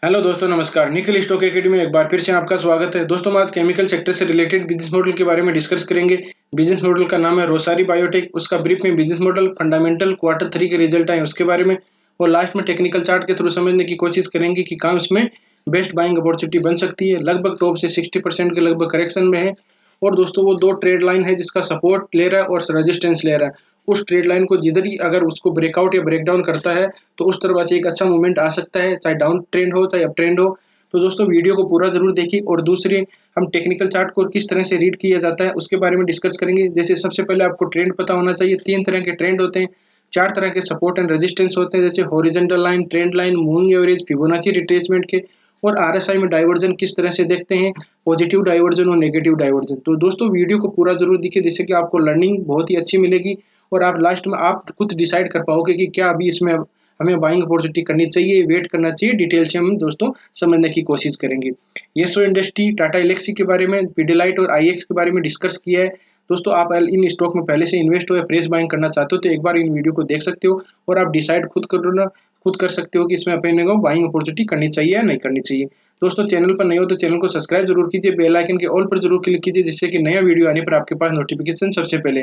Hello दोस्तों, नमस्कार। Nikhil stock academy में एक बार फिर से आपका स्वागत है। दोस्तों, हम आज केमिकल सेक्टर से रिलेटेड बिजनेस मॉडल के बारे में डिस्कस करेंगे। बिजनेस मॉडल का नाम है रोसारी बायोटेक। उसका ब्रीफ में बिजनेस मॉडल, फंडामेंटल, क्वार्टर 3 के रिजल्ट आए उसके बारे में, और लास्ट में टेक्निकल चार्ट के थ्रू समझने की कोशिश करेंगे कि कहाँ इसमें बेस्ट बाइंग अपॉर्चुनिटी बन सकती है। लगभग टॉप से 60% के लगभग करेक्शन में है। और दोस्तों, वो दो ट्रेड लाइन है जिसका सपोर्ट ले रहा है और रेजिस्टेंस ले रहा है। उस ट्रेड लाइन को जिधर ही अगर उसको ब्रेकआउट या ब्रेकडाउन करता है तो उस तरफ से एक अच्छा मूवमेंट आ सकता है, चाहे डाउन ट्रेंड हो चाहे अप ट्रेंड हो। तो दोस्तों, वीडियो को पूरा जरूर देखिए। और दूसरी, हम टेक्निकल चार्ट को किस तरह से रीड किया जाता है उसके बारे में डिस्कस करेंगे। जैसे सबसे पहले आपको ट्रेंड पता होना चाहिए। 3 तरह के ट्रेंड होते हैं, 4 तरह के सपोर्ट एंड रेजिस्टेंस होते हैं, जैसे horizontal line, trend line, moving average, Fibonacci retracement के। और आरएसआई में डाइवर्जन किस तरह से देखते हैं, पॉजिटिव डाइवर्जन और नेगेटिव डाइवर्जन। तो दोस्तों, वीडियो को पूरा जरूर देखिए, जिससे कि आपको लर्निंग बहुत ही अच्छी मिलेगी और आप लास्ट में आप खुद डिसाइड कर पाओगे कि क्या अभी इसमें हमें बाइंग अपॉर्चुनिटी करनी चाहिए, वेट करना चाहिए। डिटेल से हम दोस्तों समझने की कोशिश करेंगे। येसो इंडस्ट्री, टाटा एलेक्सी के बारे में, पीडिलाइट और आईएक्स के बारे में डिस्कस किया है। दोस्तों, आप इन स्टॉक में पहले से इन्वेस्ट हो या फ्रेश बाइंग करना चाहते हो तो एक बार इन वीडियो को देख सकते हो और आप डिसाइड खुद कर सकते हो कि इसमें अपने को बाइंग अपॉर्चुनिटी करनी चाहिए या नहीं करनी चाहिए। दोस्तों, चैनल पर नए हो तो चैनल को सब्सक्राइब जरूर कीजिए, बेल आइकन के ऑल पर जरूर क्लिक कीजिए, जिससे कि नया वीडियो आने पर आपके पास नोटिफिकेशन सबसे पहले।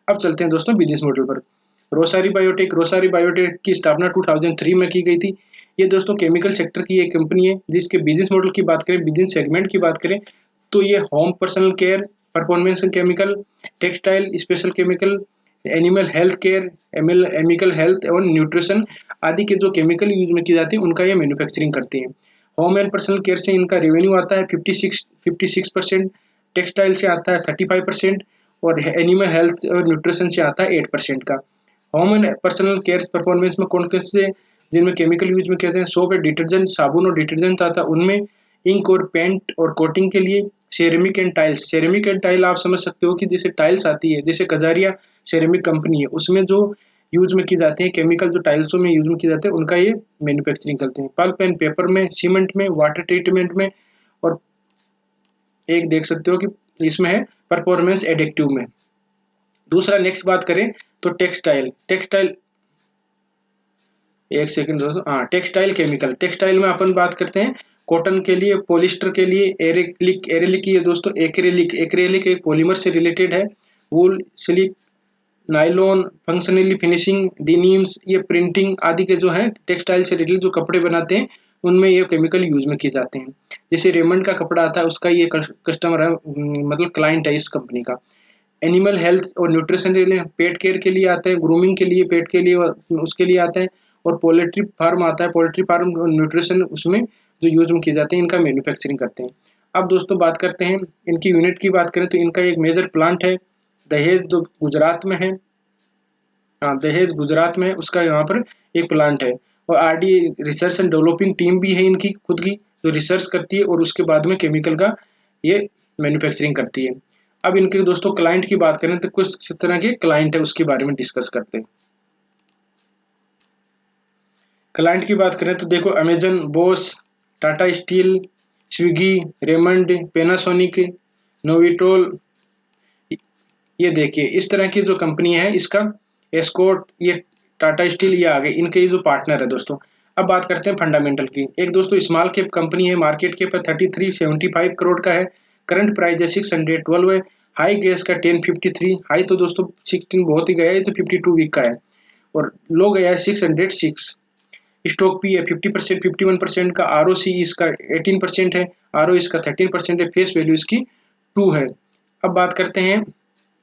अब चलते हैं दोस्तों बिजनेस मॉडल पर। रोसारी बायोटेक की स्थापना 2003 में की गई थी। ये दोस्तों केमिकल सेक्टर की एक कंपनी है, जिसके बिजनेस मॉडल की बात करें, बिजनेस सेगमेंट की बात करें तो ये home personal care, performance chemical, textile, special chemical, animal health care, एमिकल हेल्थ और न्यूट्रिशन आदि के जो केमिकल यूज में की जाती है उनका ये मैन्युफैक्चरिंग करती है। होम एंड पर्सनल केयर से इनका रेवेन्यू आता है 56%, टेक्सटाइल से आता है 35% और एनिमल हेल्थ और न्यूट्रिशन से आता है 8% का। Home and personal care performance में कौन कौन से जिनमें केमिकल यूज में कहते हैं, सोप है, डिटर्जेंट, साबुन और डिटर्जेंट आता है उनमें, इंक और पेंट और कोटिंग के लिए, ceramic and tiles. Ceramic and tile आप समझ सकते हो कि जैसे टाइल्स आती है, जैसे कजारिया सेरेमिक कंपनी है, उसमें जो यूज में की जाती है केमिकल, जो टाइल्सों में यूज में किए जाते हैं उनका ये मैन्युफैक्चरिंग करते हैं। पल्प एंड पेपर में, सीमेंट में, वाटर ट्रीटमेंट में, और एक देख सकते हो कि इसमें है परफॉर्मेंस एडिक्टिव में। दूसरा, नेक्स्ट बात करें तो टेक्सटाइल एक सेकंड दोस्तों, हाँ, टेक्सटाइल केमिकल। टेक्सटाइल में अपन बात करते हैं कॉटन के लिए, पॉलिस्टर के लिए, एरेलिक ये दोस्तों एक्रेलिक एक पॉलीमर से रिलेटेड है। वूल, सिलिक, नायलॉन, फंक्शनली फिनिशिंग, डिनिम्स, ये प्रिंटिंग आदि के जो है टेक्सटाइल से रिलेटेड जो कपड़े बनाते हैं उनमें ये केमिकल यूज में किए जाते हैं। जैसे रेमंड का कपड़ा आता है, उसका ये कस्टमर है, मतलब क्लाइंट है इस कंपनी का। एनिमल हेल्थ और न्यूट्रिशन के लिए, पेट केयर के लिए आता है, ग्रूमिंग के लिए, पेट के लिए उसके लिए आता है। और पोल्ट्री फार्म आता है, पोल्ट्री फार्म न्यूट्रिशन उसमें जो यूज में किए जाते हैं, इनका मैन्युफैक्चरिंग करते हैं। अब दोस्तों बात करते हैं इनकी यूनिट की बात करें तो इनका एक मेजर प्लांट है दहेज, जो गुजरात में है। हाँ, दहेज गुजरात में है, उसका यहाँ पर एक प्लांट है। और RD research and developing team भी है इनकी खुद की, जो रिसर्च करती है और उसके बाद में केमिकल का ये मैन्युफैक्चरिंग करती है। अब इनके दोस्तों क्लाइंट की बात करें तो कुछ तरह के क्लाइंट है उसके बारे में डिस्कस करते हैं। क्लाइंट की बात करें तो देखो, Amazon, Bose, Tata steel, Swiggy, Raymond, Panasonic, Novitol, ये देखिए इस तरह की जो कंपनी है, इसका एस्कॉर्ट, ये टाटा स्टील, ये आ गए, इनके ये जो पार्टनर है दोस्तों। अब बात करते हैं फंडामेंटल की। एक दोस्तों स्मॉल कैप कंपनी है, मार्केट कैप 3375 करोड़ का है, करंट प्राइस है 612 है, हाई गैस का 1053, हाई तो दोस्तों 16 बहुत ही गया है, तो 52 वीक का है, और लो गया है 606। स्टॉक पी है 50%, 51% का, आरओसी इसका 18% है, आरओ इसका 13% है, फेस वैल्यू इसकी 2 है। अब बात करते हैं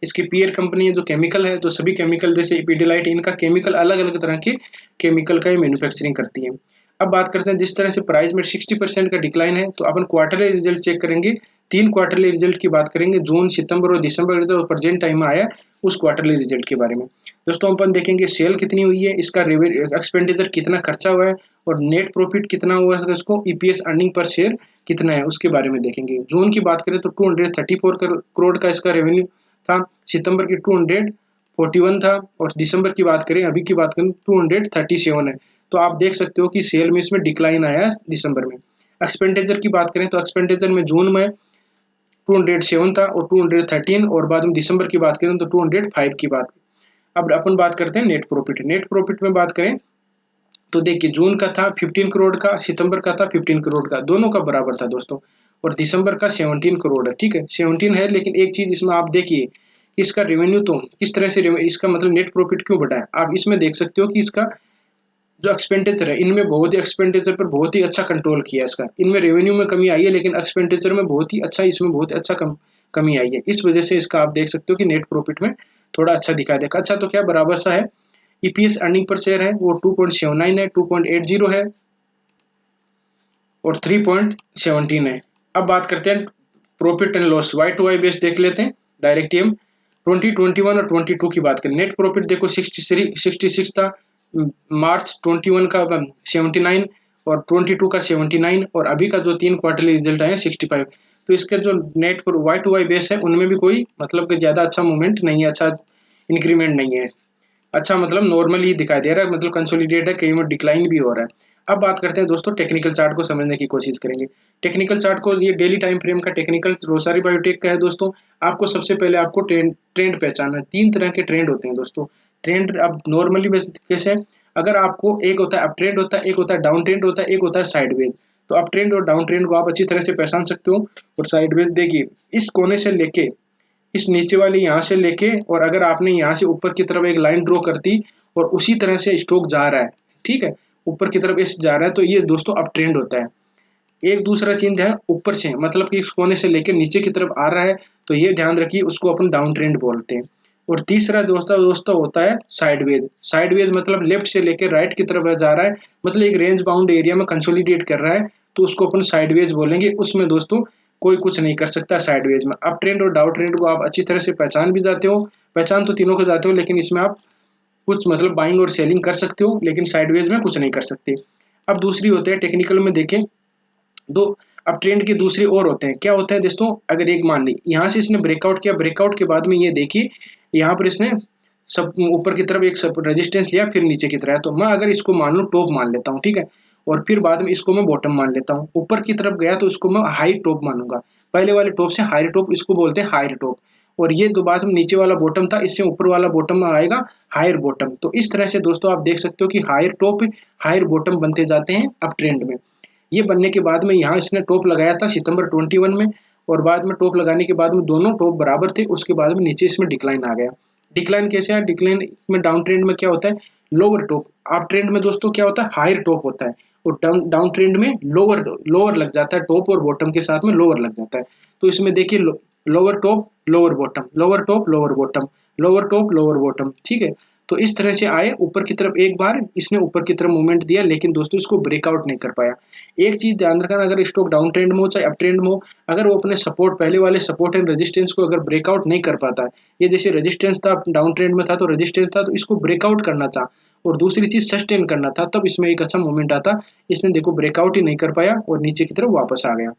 इसकी पीयर कंपनी है जो केमिकल है, तो सभी केमिकल जैसे पीडिलाइट, इनका केमिकल अलग अलग तरह के केमिकल का मैन्युफैक्चरिंग करती है। अब बात करते हैं जिस तरह से प्राइस में 60% का डिक्लाइन है, तो अपन क्वार्टरली रिजल्ट चेक करेंगे। 3 क्वार्टरली रिजल्ट की बात करेंगे, जून, सितंबर और दिसंबर जो प्रेजेंट टाइम में आया उस क्वार्टरली रिजल्ट के बारे में। दोस्तों अपन देखेंगे सेल कितनी हुई है, इसका एक्सपेंडिचर कितना खर्चा हुआ है, और नेट प्रॉफिट कितना हुआ है, इसको ईपीएस अर्निंग पर शेयर कितना है उसके बारे में देखेंगे। जून की बात करें तो 234 करोड़ का इसका रेवेन्यू था, सितंबर की 241 था, और दिसंबर की बात करें, अभी की बात करें 237 है। तो आप देख सकते हो कि सेल में इसमें डिक्लाइन आया दिसंबर में। एक्सपेंडिचर की बात करें तो एक्सपेंडिचर में जून में 207 था और 213, और बाद में दिसंबर की बात करें तो 205 की बात। अब अपन बात करते हैं नेट प्रॉफिट। नेट प्रॉफिट में बात करें तो देखिए जून का था 15 करोड़ का, सितंबर का था 15 करोड़ का, दोनों का बराबर था दोस्तों। और दिसंबर का 17 करोड़ है, ठीक है 17 है। लेकिन एक चीज इसमें आप देखिए, इसका रेवेन्यू तो किस तरह से इसका मतलब नेट प्रॉफिट क्यों बढ़ा है, आप इसमें देख सकते हो कि इसका जो एक्सपेंडिचर है, इनमें बहुत ही एक्सपेंडिचर पर बहुत ही अच्छा कंट्रोल किया है इसका। इनमें रेवेन्यू में कमी आई है लेकिन एक्सपेंडिचर में बहुत ही अच्छा, इसमें बहुत अच्छा कमी आई है। इस वजह से इसका आप देख सकते हो कि नेट प्रॉफिट में थोड़ा अच्छा दिखाई देगा। अच्छा तो क्या बराबर सा है। ईपीएस अर्निंग पर शेयर है वो 2.79 है, 2.80 है और 3.17 है। अब बात करते हैं profit and loss, Y to Y base देख लेते हैं। डायरेक्ट एम 2021 और 22 की बात करें, नेट प्रॉफिट देखो 66 था, मार्च 21 का 79 और 22 का 79 और अभी का जो 3 क्वार्टरली रिजल्ट आए 65। तो इसके जो net Y to Y base है उनमें भी कोई मतलब कि ज़्यादा अच्छा मूवमेंट नहीं है, अच्छा इंक्रीमेंट नहीं है, अच्छा मतलब नॉर्मल ही दिखाई दे रहा है, मतलब कंसोलिडेट है, कहीं में डिक्लाइन भी हो रहा है। अब बात करते हैं दोस्तों टेक्निकल चार्ट को समझने की कोशिश करेंगे। टेक्निकल चार्ट को, ये डेली टाइम फ्रेम का टेक्निकल रोसारी बायोटेक का है दोस्तों। आपको सबसे पहले आपको ट्रेंड पहचानना है। 3 तरह के ट्रेंड होते हैं दोस्तों। ट्रेंड अब नॉर्मली कैसे, अगर आपको एक होता है अप ट्रेंड होता है, एक होता है डाउन ट्रेंड होता है, एक होता है साइडवेज। तो अप ट्रेंड और डाउन ट्रेंड को आप अच्छी तरह से पहचान सकते हो। और साइडवेज देखिए, इस कोने से लेके इस नीचे वाली यहाँ से लेके, और अगर आपने यहाँ से ऊपर की तरफ एक लाइन ड्रॉ कर दी और उसी तरह से स्टॉक जा रहा है, ठीक है, ऊपर की तरफ इस जा रहा है, तो ये दोस्तों अप ट्रेंड होता है। एक दूसरा चीज है ऊपर से, मतलब कि इस कोने से लेकर नीचे की तरफ आ रहा है, तो ये ध्यान रखिए, उसको अपन डाउन ट्रेंड बोलते हैं। और तीसरा दोस्तों होता है साइडवेज। साइडवेज मतलब लेफ्ट से लेकर राइट की तरफ जा रहा है, मतलब एक रेंज बाउंड एरिया में कंसोलिडेट कर रहा है, तो उसको अपन साइडवेज बोलेंगे। उसमें दोस्तों कोई कुछ नहीं कर सकता साइडवेज में। अप ट्रेंड और डाउन ट्रेंड को आप अच्छी तरह से पहचान भी जाते हो, पहचान तो तीनों को जाते हो, लेकिन इसमें आप कुछ मतलब बाइंग और सेलिंग कर सकते हो, लेकिन साइडवेज में कुछ नहीं कर सकते। अब दूसरी होते हैं टेक्निकल में देखें, दो अब ट्रेंड के दूसरे और होते हैं। क्या होता है दोस्तों, अगर एक मान ली यहाँ से इसने ब्रेकआउट किया, ब्रेकआउट के बाद में ये देखिए यहाँ पर इसने सब ऊपर की तरफ एक सब रेजिस्टेंस लिया, फिर नीचे की तरफ, तो मैं अगर इसको मान लूँ टॉप मान लेता हूँ, ठीक है, और फिर बाद में इसको मैं बॉटम मान लेता हूँ। ऊपर की तरफ गया तो इसको मैं हाई टॉप मानूंगा, पहले वाले टॉप से हाई टॉप, इसको बोलते हैं हायर टॉप। और ये दो बाद में नीचे वाला बॉटम था, इससे ऊपर वाला बॉटम में आएगा हायर बॉटम। तो इस तरह से दोस्तों आप देख सकते हो कि हायर टॉप हायर बॉटम बनते जाते हैं अप ट्रेंड में। ये बनने के बाद में यहाँ इसने टॉप लगाया था सितंबर 21 में, और बाद में टॉप लगाने के बाद में दोनों टॉप बराबर थे, उसके बाद में नीचे इसमें डिक्लाइन आ गया। डिक्लाइन कैसे है, डिक्लाइन में डाउन ट्रेंड में क्या होता है, लोअर टॉप। अप ट्रेंड में दोस्तों क्या होता है, हायर टॉप होता है, और डाउन ट्रेंड में लोअर लग जाता है, टॉप और बॉटम के साथ में लोअर लग जाता है। तो इसमें देखिए lower top lower bottom, lower top lower bottom, lower top lower bottom, ठीक है। तो इस तरह से आए ऊपर की तरफ, एक बार इसने ऊपर की तरफ मूवमेंट दिया, लेकिन दोस्तों इसको ब्रेकआउट नहीं कर पाया। एक चीज ध्यान रखना, अगर स्टॉक डाउन ट्रेंड में हो चाहे अप ट्रेंड में हो, अगर वो अपने सपोर्ट पहले वाले सपोर्ट एंड रेजिस्टेंस को अगर ब्रेकआउट नहीं कर पाता है, ये जैसे रेजिस्टेंस था डाउन ट्रेंड में था तो रेजिस्टेंस था, तो इसको ब्रेकआउट करना था, और दूसरी चीज सस्टेन करना था, तब इसमें एक अच्छा मूवमेंट आता। इसने देखो ब्रेकआउट ही नहीं कर पाया और नीचे की तरफ वापस आ गया।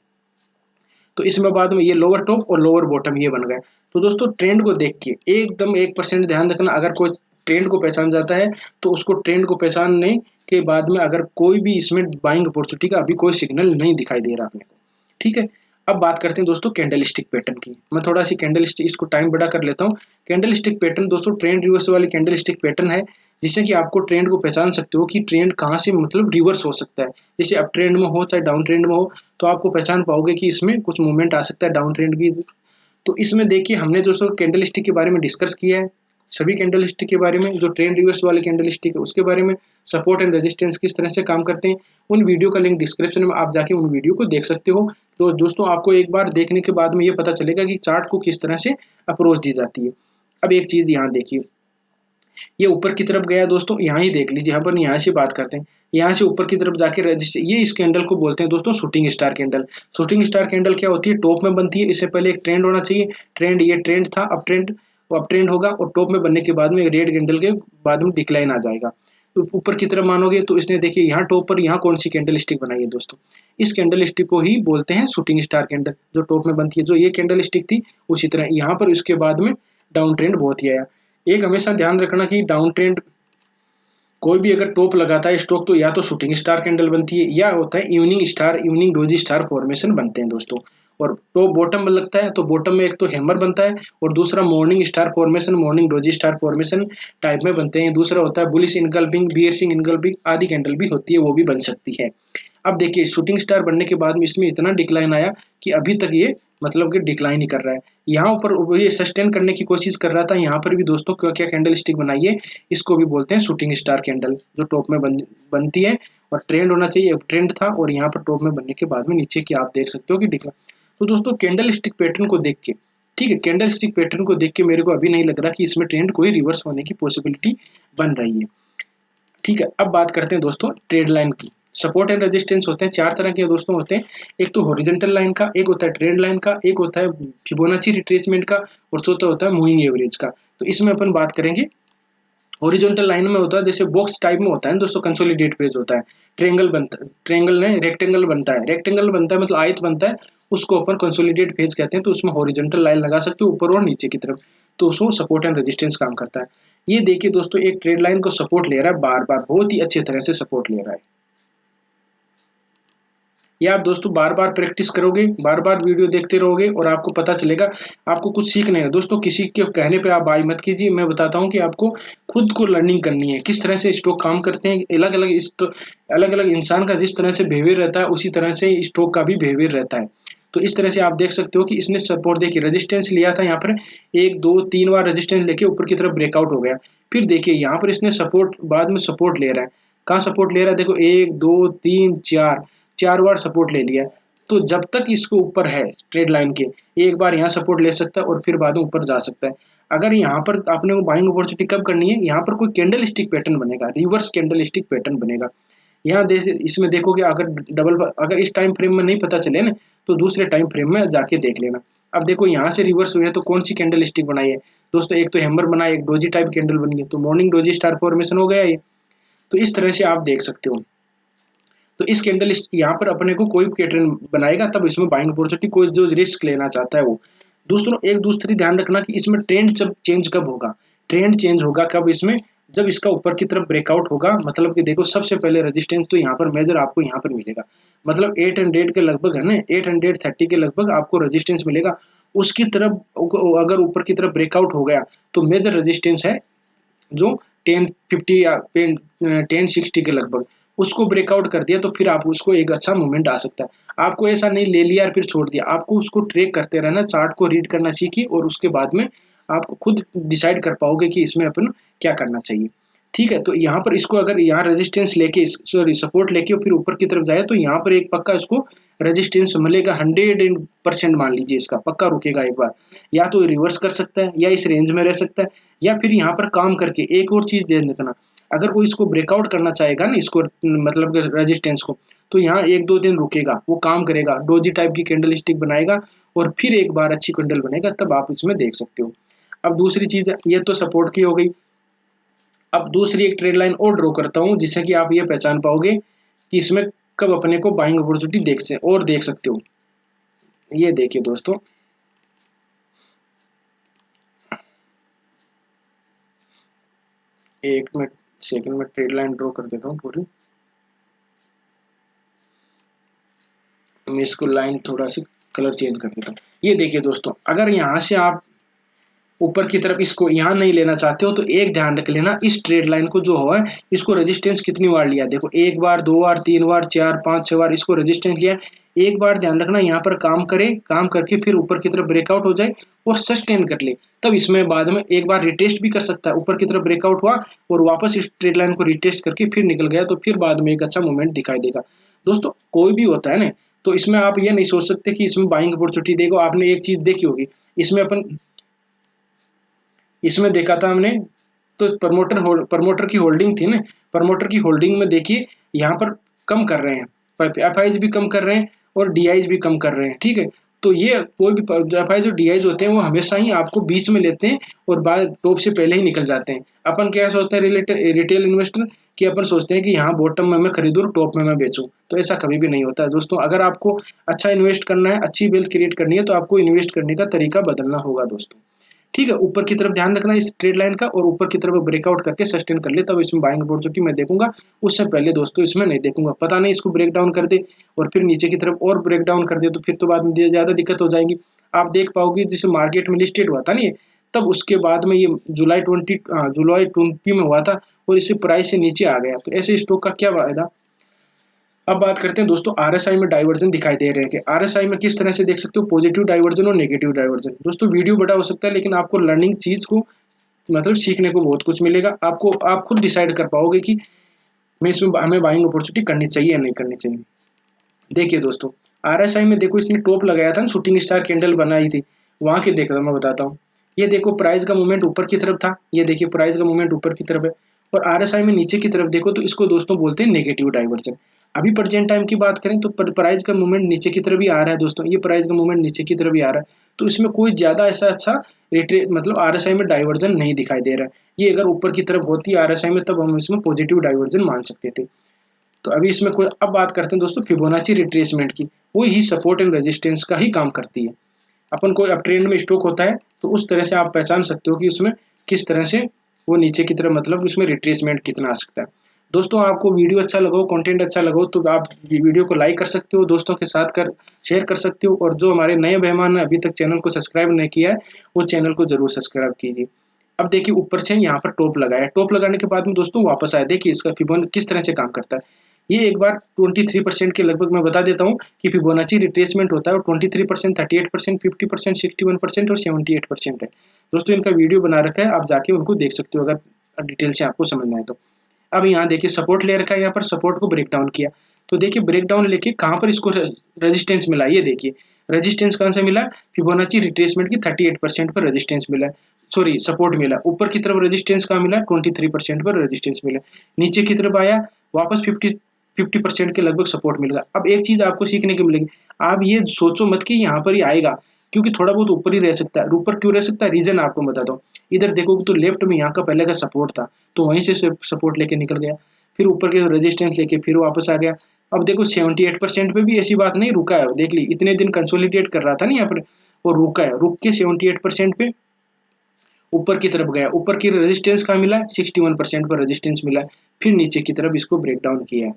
तो इसमें बाद में ये लोअर टॉप और लोअर बॉटम ये बन गए। तो दोस्तों ट्रेंड को देख के एकदम 1% ध्यान रखना, अगर कोई ट्रेंड को पहचान जाता है तो उसको ट्रेंड को पहचानने के बाद में अगर कोई भी इसमें बाइंग अपॉर्चुनिटी का अभी कोई सिग्नल नहीं दिखाई दे रहा अपने को, ठीक है। अब बात करते हैं दोस्तों कैंडल स्टिक पैटर्न की। मैं थोड़ा सी कैंडल स्टिक, इसको टाइम बड़ा कर लेता हूँ। कैंडल स्टिक पैटर्न दोस्तों ट्रेंड रिवर्स वाली कैंडल स्टिक पैटर्न है, जिससे कि आपको ट्रेंड को पहचान सकते हो कि ट्रेंड कहाँ से मतलब रिवर्स हो सकता है। जैसे अप ट्रेंड में हो चाहे डाउन ट्रेंड में हो, तो आपको पहचान पाओगे कि इसमें कुछ मूवमेंट आ सकता है डाउन ट्रेंड की। तो इसमें देखिए हमने दोस्तों कैंडल स्टिक के बारे में डिस्कस किया है, सभी कैंडल स्टिक के बारे में, जो ट्रेंड रिवर्स वाले कैंडल स्टिक है उसके बारे में, सपोर्ट एंड रेजिस्टेंस किस तरह से काम करते हैं, उन वीडियो का लिंक डिस्क्रिप्शन में आप जाके उन वीडियो को देख सकते हो। तो दोस्तों आपको एक बार देखने के बाद में ये पता चलेगा कि चार्ट को किस तरह से अप्रोच दी जाती है। अब एक चीज यहाँ देखिए, ये ऊपर की तरफ गया दोस्तों, यहाँ ही देख लीजिए, अपन यहाँ से बात करते हैं, यहाँ से ऊपर की तरफ जाके ये इस कैंडल को बोलते हैं दोस्तों shooting star candle. Shooting star candle क्या होती है, टॉप में बनती है, इससे पहले एक ट्रेंड होना चाहिए, ट्रेंड ये ट्रेंड था, अप ट्रेंड होगा, और टॉप में बनने के बाद में रेड कैंडल के बाद में डिक्लाइन आ जाएगा। तो ऊपर की तरफ मानोगे तो इसने देखिए यहाँ टॉप पर यहाँ कौन सी कैंडल स्टिक बनाई है दोस्तों, इस कैंडल स्टिक को ही बोलते हैं शूटिंग स्टार कैंडल, जो टॉप में बनती है। जो ये कैंडल स्टिक थी उसी तरह यहाँ पर इसके बाद में डाउन ट्रेंड बहुत ही आया। एक हमेशा ध्यान रखना कि डाउन ट्रेंड कोई भी अगर टॉप लगाता है स्टॉक, तो या तो शूटिंग स्टार कैंडल बनती है या होता है इवनिंग डोजी स्टार फॉर्मेशन बनते हैं दोस्तों। और टॉप बॉटम में लगता है, तो बॉटम में एक तो हैमर बनता है और दूसरा morning star formation, morning doji star formation type में बनते हैं। दूसरा होता है बुलिश इनगल्फिंग, बियर्सिंग इनगल्फिंग आदि कैंडल भी होती है, वो भी बन सकती है। अब देखिए शूटिंग स्टार बनने के बाद में इसमें इतना डिक्लाइन आया कि अभी तक ये मतलब कि डिक्लाइन ही कर रहा है। यहाँ ऊपर ये सस्टेन करने की कोशिश कर रहा था, यहाँ पर भी दोस्तों क्या क्या कैंडल स्टिक बनाई है, इसको भी बोलते हैं शूटिंग स्टार कैंडल, जो टॉप में बनती है और ट्रेंड होना चाहिए, ट्रेंड था और यहाँ पर टॉप में बनने के बाद में नीचे की आप देख सकते हो कि डिक्लाइन। तो दोस्तों कैंडल स्टिक पैटर्न को देख के, ठीक है, कैंडल स्टिक पैटर्न को देख के मेरे को अभी नहीं लग रहा कि इसमें ट्रेंड कोई रिवर्स होने की पॉसिबिलिटी बन रही है। ठीक है, अब बात करते हैं दोस्तों ट्रेड लाइन की। सपोर्ट एंड रेजिस्टेंस होते हैं, चार तरह के दोस्तों होते हैं। एक तो हॉरिजॉन्टल लाइन का, एक होता है ट्रेंड लाइन का, एक होता है फिबोनाची रिट्रेसमेंट का और चौथा होता है मूविंग एवरेज का। तो इसमें अपन बात करेंगे हॉरिजॉन्टल लाइन में होता है जैसे बॉक्स टाइप में होता है दोस्तों, कंसोलिडेट पेज होता है, ट्रायंगल बनता है, ट्रायंगल ने रेक्टेंगल बनता है, रेक्टेंगल बनता है मतलब आयत बनता है, उसको अपन कंसोलिडेट पेज कहते हैं। तो उसमें हॉरिजॉन्टल लाइन लगा सकते हो ऊपर और नीचे की तरफ, तो उसमें सपोर्ट एंड रेजिस्टेंस काम करता है। ये देखिए दोस्तों एक ट्रेड लाइन को सपोर्ट ले रहा है, बार बार बहुत ही अच्छी तरह से सपोर्ट ले रहा है। ये आप दोस्तों बार बार प्रैक्टिस करोगे, बार बार वीडियो देखते रहोगे और आपको पता चलेगा, आपको कुछ सीखने है दोस्तों। किसी के कहने पे आप बाय मत कीजिए, मैं बताता हूँ कि आपको खुद को लर्निंग करनी है, किस तरह से स्टॉक काम करते हैं। अलग अलग इंसान का जिस तरह से बिहेवियर रहता है उसी तरह से स्टॉक का भी बिहेवियर रहता है। तो इस तरह से आप देख सकते हो कि इसने सपोर्ट देखिए रेजिस्टेंस लिया था, यहाँ पर 1 2 3 बार रेजिस्टेंस लेके ऊपर की तरफ ब्रेकआउट हो गया। फिर देखिए यहाँ पर इसने सपोर्ट बाद में सपोर्ट ले रहा है, कहाँ सपोर्ट ले रहा है, देखो 1 2 3 4 4 बार सपोर्ट ले लिया। तो जब तक इसको ऊपर है स्ट्रेट लाइन के, एक बार यहाँ सपोर्ट ले सकता है और फिर बाद में ऊपर जा सकता है। अगर यहाँ पर आपने को बाइंग अपॉर्चुनिटी कब करनी है, यहाँ पर कोई कैंडल स्टिक पैटर्न बनेगा, रिवर्स कैंडल स्टिक पैटर्न बनेगा। यहाँ इसमें देखोगे अगर इस टाइम फ्रेम में नहीं पता चले ना, तो दूसरे टाइम फ्रेम में जाके देख लेना। अब देखो यहाँ से रिवर्स हुए है तो कौन सी कैंडल स्टिक बनाई है दोस्तों, एक तो हैमर बना है, एक डोजी टाइप कैंडल बनी है, तो मॉर्निंग डोजी स्टार फॉर्मेशन हो गया ये। तो इस तरह से आप देख सकते हो। तो इस कैंडल यहाँ पर अपने को कोई पैटर्न बनाएगा तब इसमें बाइंग अपॉर्चुनिटी, कोई जो रिस्क लेना चाहता है वो। दूसरों एक दूसरी ध्यान रखना कि इसमें ट्रेंड जब चेंज कब होगा, ट्रेंड चेंज होगा कब इसमें, जब इसका ऊपर की तरफ ब्रेकआउट होगा। मतलब कि देखो सबसे पहले रेजिस्टेंस तो यहाँ पर मेजर आपको यहाँ पर मिलेगा, मतलब 800 के लगभग है ना, 830 के लगभग आपको रेजिस्टेंस मिलेगा। उसकी तरफ अगर ऊपर की तरफ ब्रेकआउट हो गया तो मेजर रेजिस्टेंस है जो 1050 या 1060 के लगभग, उसको ब्रेकआउट कर दिया तो फिर आप उसको एक अच्छा मूवमेंट आ सकता है। आपको ऐसा नहीं ले लिया और फिर छोड़ दिया, आपको उसको ट्रेक करते रहना, चार्ट को रीड करना सीखिए और उसके बाद में आप खुद डिसाइड कर पाओगे कि इसमें अपन क्या करना चाहिए। ठीक है, तो यहाँ पर इसको अगर यहाँ रेजिस्टेंस लेके सॉरी सपोर्ट लेके फिर ऊपर की तरफ जाए तो यहाँ पर एक पक्का इसको रेजिस्टेंस मिलेगा, 100% मान लीजिए इसका पक्का रुकेगा एक बार, या तो रिवर्स कर सकता है या इस रेंज में रह सकता है, या फिर यहाँ पर काम करके एक और चीज ध्यान रखना, अगर कोई इसको ब्रेकआउट करना चाहेगा ना इसको मतलब रेजिस्टेंस को, तो यहाँ 1 2 दिन रुकेगा, वो काम करेगा, डोजी टाइप की कैंडल स्टिक बनाएगा और फिर एक बार अच्छी कैंडल बनेगा, तब आप इसमें देख सकते हो। अब दूसरी चीज ये तो सपोर्ट की हो गई। अब दूसरी एक ट्रेड लाइन और ड्रॉ करता हूं जिससे कि आप ये पहचान पाओगे कि इसमें कब अपने को बाइंग अपॉर्चुनिटी देख सकते हो। ये देखिए दोस्तों, एक मिनट सेकंड में ट्रेड लाइन ड्रॉ कर देता हूँ पूरी। मैं इसको लाइन थोड़ा सी कलर चेंज कर देता हूँ। ये देखिए दोस्तों, अगर यहाँ से आप ऊपर की तरफ इसको यहाँ नहीं लेना चाहते हो तो एक ध्यान रख लेना, इस ट्रेड लाइन को जो है इसको रेजिस्टेंस कितनी बार लिया, देखो 1 बार 2 बार 3 बार 4 5 6 बार इसको रेजिस्टेंस लिया। एक बार ध्यान रखना यहाँ पर काम करे, काम करके फिर ऊपर की तरफ ब्रेकआउट हो जाए और सस्टेन कर ले, तब इसमें बाद में एक बार रिटेस्ट भी कर सकता है। ऊपर की तरफ ब्रेकआउट हुआ और वापस इस ट्रेड लाइन को रिटेस्ट करके फिर निकल गया तो फिर बाद में एक अच्छा मूवमेंट दिखाई देगा। दोस्तों कोई भी होता है ना, तो इसमें आप ये नहीं सोच सकते कि इसमें बाइंग अपॉर्चुनिटी देखो। आपने एक चीज देखी होगी, इसमें देखा था हमने, तो प्रमोटर की होल्डिंग थी ना, प्रमोटर की होल्डिंग में देखिए यहाँ पर कम कर रहे हैं, एफआईज भी कम कर रहे हैं और डीआईज भी कम कर रहे हैं। ठीक है, तो ये कोई भी एफआईज और डीआईज होते हैं वो हमेशा ही आपको बीच में लेते हैं और टॉप से पहले ही निकल जाते हैं। अपन क्या सोचते हैं रिटेल इन्वेस्टर कि अपन सोचते हैं कि यहाँ बॉटम में मैं खरीदूं टॉप में मैं बेचूं, तो ऐसा कभी भी नहीं होता है दोस्तों। अगर आपको अच्छा इन्वेस्ट करना है, अच्छी वेल्थ क्रिएट करनी है, तो आपको इन्वेस्ट करने का तरीका बदलना होगा दोस्तों। ठीक है, ऊपर की तरफ ध्यान रखना इस ट्रेड लाइन का, और ऊपर की तरफ ब्रेकआउट करके सस्टेन कर ले तब इसमें बाइंग अपॉर्चुनिटी मैं देखूंगा, उससे पहले दोस्तों इसमें नहीं देखूंगा। पता नहीं इसको ब्रेक डाउन कर दे और फिर नीचे की तरफ और ब्रेक डाउन कर दे तो फिर तो बाद में ज़्यादा दिक्कत हो जाएगी। आप देख पाओगे जिस मार्केट में लिस्टेड हुआ था ना ये, तब उसके बाद में ये जुलाई 20 में हुआ था और इससे प्राइस से नीचे आ गया। तो ऐसे स्टॉक का क्या फायदा। अब बात करते हैं दोस्तों आरएसआई में डाइवर्जन दिखाई दे रहे हैं कि आरएसआई में किस तरह से देख सकते हो पॉजिटिव डाइवर्जन और नेगेटिव डाइवर्जन। दोस्तों वीडियो बड़ा हो सकता है लेकिन आपको लर्निंग चीज को मतलब सीखने को बहुत कुछ मिलेगा। आप खुद डिसाइड कर पाओगे कि मैं इसमें हमें बाइंग अपॉर्चुनिटी करनी चाहिए या नहीं करनी चाहिए। देखिए दोस्तों आरएसआई में देखो इसने टॉप लगाया था ना, शूटिंग स्टार कैंडल बनाई थी, वहां के देख रहा मैं बताता हूँ। ये देखो प्राइस का मूवमेंट ऊपर की तरफ था, ये देखिए प्राइस का मूवमेंट ऊपर की तरफ है, और आरएसआई में नीचे की तरफ देखो तो इसको दोस्तों बोलते हैं नेगेटिव डाइवर्जन। अभी प्रेजेंट टाइम की बात करें तो प्राइस का मूवमेंट नीचे की तरफ ही आ रहा है दोस्तों, ये प्राइस का मूवमेंट नीचे की तरफ ही आ रहा है, तो इसमें कोई ज्यादा ऐसा अच्छा मतलब आरएसआई में डाइवर्जन नहीं दिखाई दे रहा है। ये अगर ऊपर की तरफ होती है आरएसआई में तब हम इसमें पॉजिटिव डाइवर्जन मान सकते थे। तो अभी इसमें कोई, अब बात करते हैं दोस्तों फिबोनाची रिट्रेसमेंट की, वो ही सपोर्ट एंड रेजिस्टेंस का ही काम करती है। अपन कोई अप ट्रेंड में स्टॉक होता है तो उस तरह से आप पहचान सकते हो कि उसमें किस तरह से वो नीचे की तरफ मतलब उसमें रिट्रेसमेंट कितना आ सकता है। दोस्तों आपको वीडियो अच्छा लगा हो, कंटेंट अच्छा लगा हो तो आप वीडियो को लाइक कर सकते हो, दोस्तों के साथ कर शेयर कर सकते हो, और जो हमारे नए मेहमान ने अभी तक चैनल को सब्सक्राइब नहीं किया है वो चैनल को जरूर सब्सक्राइब कीजिए। अब देखिए ऊपर से यहाँ पर टॉप लगाया, टॉप लगाने के बाद में दोस्तों वापस आया, देखिए इसका फिबोनाची किस तरह से काम करता है। ये एक बार 23% के लगभग मैं बता देता हूँ कि फिबोनाची रिट्रेसमेंट होता है, और 23%, 38%, 50%, 61% और 78% है। दोस्तों इनका वीडियो बना रखा है, आप जाके उनको देख सकते हो अगर डिटेल से आपको समझना है तो। अब यहाँ देखिए सपोर्ट ले रखा है, यहाँ पर सपोर्ट को ब्रेक डाउन किया, तो देखिए ब्रेक डाउन लेके कहाँ पर इसको रेजिस्टेंस मिला, ये देखिए रेजिस्टेंस कहाँ से मिला, फिबोनाची रिट्रेसमेंट की 38% पर रेजिस्टेंस मिला, सॉरी सपोर्ट मिला। ऊपर की तरफ रेजिस्टेंस कहाँ मिला, 23% पर रेजिस्टेंस मिला। नीचे की तरफ आया वापस 50% के लगभग सपोर्ट मिलेगा। अब एक चीज आपको सीखने को मिलेगी, आप ये सोचो मत कि यहाँ पर ही आएगा, क्योंकि थोड़ा बहुत ऊपर ही रह सकता है। ऊपर क्यों रह सकता है, रीजन आपको बताता हूँ। इधर देखोगे तो लेफ्ट में यहाँ का पहले का सपोर्ट था, तो वहीं से सपोर्ट लेके निकल गया, फिर ऊपर के रेजिस्टेंस लेके फिर वापस आ गया। अब देखो 78% पे भी ऐसी बात नहीं रुका है, देख ली इतने दिन कंसोलिडेट कर रहा था ना यहाँ पर, वो रुका है, रुक के 78% पे ऊपर की तरफ गया। ऊपर की रेजिस्टेंस कहाँ मिला, 61% पर रेजिस्टेंस मिला, फिर नीचे की तरफ इसको ब्रेक डाउन किया है,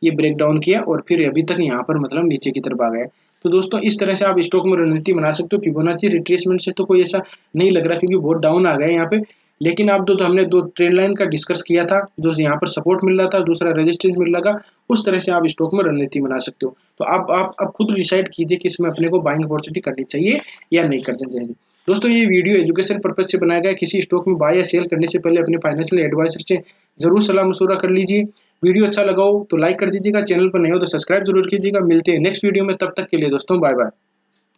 ये ब्रेक डाउन किया और फिर अभी तक यहाँ पर मतलब नीचे की तरफ आ गया। तो दोस्तों इस तरह से आप स्टॉक में रणनीति बना सकते हो। फिबोनाची रिट्रेसमेंट से तो कोई ऐसा नहीं लग रहा क्योंकि बहुत डाउन आ गया यहाँ पे, लेकिन आप हमने दो ट्रेंड लाइन का डिस्कस किया था, जो यहाँ पर सपोर्ट मिल रहा था, दूसरा रेजिस्टेंस मिल रहा था, उस तरह से आप स्टॉक में रणनीति बना सकते हो। तो आप खुद डिसाइड कीजिए कि इसमें अपने को बाइंग अपॉर्चुनिटी करनी चाहिए या नहीं करनी चाहिए। दोस्तों ये वीडियो एजुकेशन पर्पज से बनाया गया, किसी स्टॉक में बाय या सेल करने से पहले अपने फाइनेंशियल एडवाइजर से जरूर सलाह मशवरा कर लीजिए। वीडियो अच्छा लगा हो तो लाइक कर दीजिएगा, चैनल पर नए हो तो सब्सक्राइब जरूर कीजिएगा। मिलते हैं नेक्स्ट वीडियो में, तब तक के लिए दोस्तों बाय बाय।